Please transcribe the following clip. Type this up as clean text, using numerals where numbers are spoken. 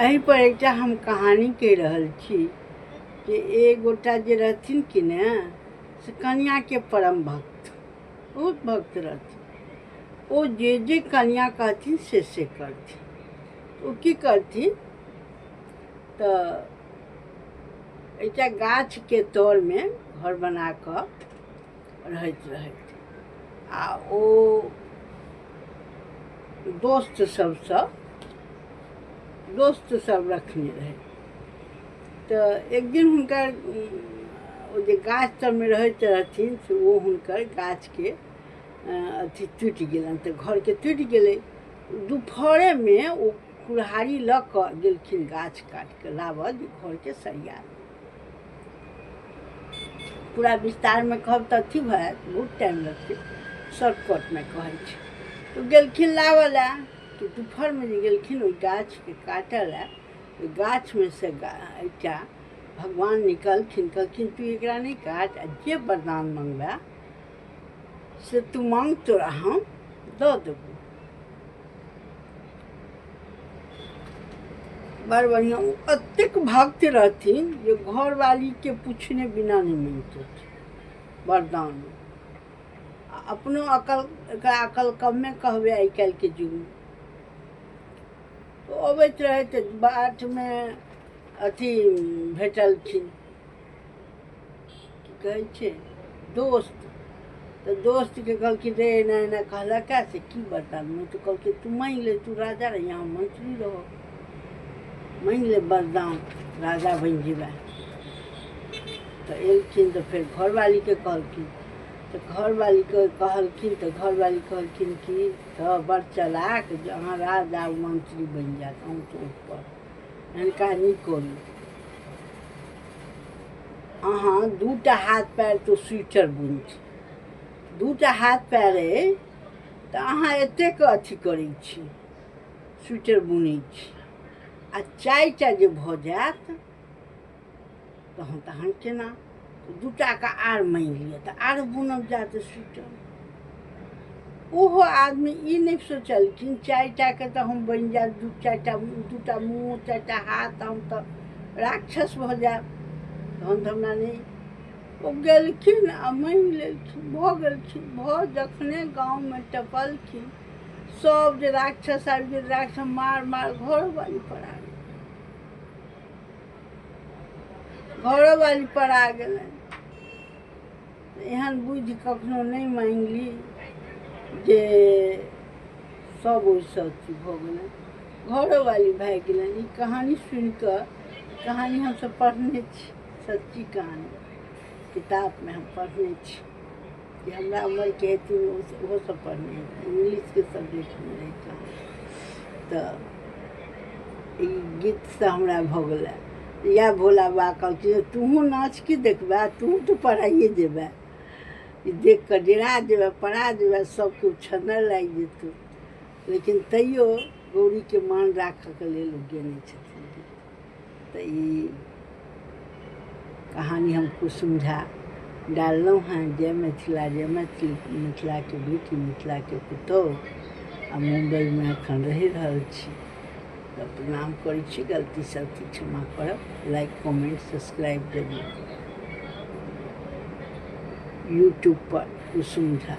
एही पर एकटा हम कहानी कहि रहल छी कि एक गोटा जे रहथिन कि ने से कन्या के परम भक्त, बहुत भक्त रहथिन। ओ जे कन्या कहथिन से करथिन। ओ की करथिन तऽ एकटा गाछ के तर में घर बना कऽ रहैत आ ओ दोस्त सब रखने रहे। तऽ एक दिन हुनकर ओ जे गाछ तर में रहैत रहथिन से ओ हुनकर गाछ के अथी टूटि गेलनि। तऽ घर के टूटि गेलै। दुपहरे में ओ कुल्हाड़ी लऽ कऽ गेलखिन गाछ काटि कऽ लाबऽ जे घर के सरिया। पूरा विस्तार में कहब तऽ अथी भऽ बहुत टाइम लगतै, शॉर्टकट में कहै छी। तो गेलखिन लाबऽ लए कि दुपहर में जे गेलखिन ओहि गाछ के काटऽ लए, ओहि गाछ में से एकटा भगवान निकलखिन, कहलखिन तू एकरा नहीं काट, आ जे वरदान मंगबा से तू मांग, तोरा हम दऽ देबौ। बड़ बढ़िया। अतेक भक्त रहथिन जे घर वाली के पूछने बिना नहीं मांगते वरदान। अपनो अकल कमे कहबे आई काल्हि के युग में। तो अबैत रहे तो बाट में अथी भेटलखिन, की कहै छै, दोस्त। तो दोस्त के कहलखिन रे एना एना कहलक से की वरदान में? तो कहलखिन तू मांग ले, तू राजा रह, यहाँ मंत्री रहो, मांग ले वरदान, राजा बन जेबा। तो एलखिन तो फिर घरवाली के कहलखिन। तो घरवाली के कहलखिन तो घरवाली कहलखिन कि तो बड़ चलाक, जहाँ राजा मंत्री बन जात हम तो ऊपर, हिनका नहीं करू। अहाँ दूटा हाथ पैर तो स्वेटर बुन छी, दूटा हाथ पैर अइ तऽ अहाँ एतेक अथी करै छी, स्वेटर बुनै छी, आ चारिटा जे भऽ जायत तहन तऽ अहाँ केना? दूटा का आर मांगि लिअ तऽ आर बुनल जात स्वेटर। ओहो आदमी ई नहीं सोचलखिन चारिटा के तऽ हम बनि जायब, दूटा मुँह, चारिटा हाथ, हम तऽ राक्षस भऽ जायब, तहन तऽ हमरा नहीं। ओ गेलखिन आ मांगि लेलखिन, भऽ गेलखिन। भऽ जखने गाँव में टपलखिन, सब जे राक्षस आबि गेल, राक्षस मार घरोवाली पर आ गेल, घरोवाली पर आ गेलनि। एहन बुद्धि कखनो नहीं मांगली जे सब ओहिसँ अथी भऽ गेलनि, घरोवाली भागि गेलनि। ई कहानी सुनि कऽ, कहानी हमसब पढ़ने छी, सच्ची कहानी, किताब में हम पढ़ने छी। कि हमरा उम्र के हेथिन ओहो सब पढ़ने हैं, इंग्लिश के सब्जेक्ट में रही कहानी। तऽ ई गीत से हमरा भऽ गेलै। या भोला बाबा कहलखिन तूहू नाच की देखबा, तू तो पढ़ाइए जेबा, देख कऽ डेरा जेबा, पढ़ा जेबा, सबके उछन्नर लागि जेतौ। लेकिन तैयो गौरी के मान राखऽ के लेल गेने छथिन। तऽ ई कहानी हम कुसुम झा डाललहुँ हैं। जय मिथिला, जय मैथिली, मिथिला के बेटी, मिथिला के पुतौह, आ मुंबई में एखन रहि रहल छी। तऽ प्रणाम करै छी, गलती सलती क्षमा करब। लाइक कमेंट सब्सक्राइब जरूर करब। यूट्यूब पर कुसुम झा।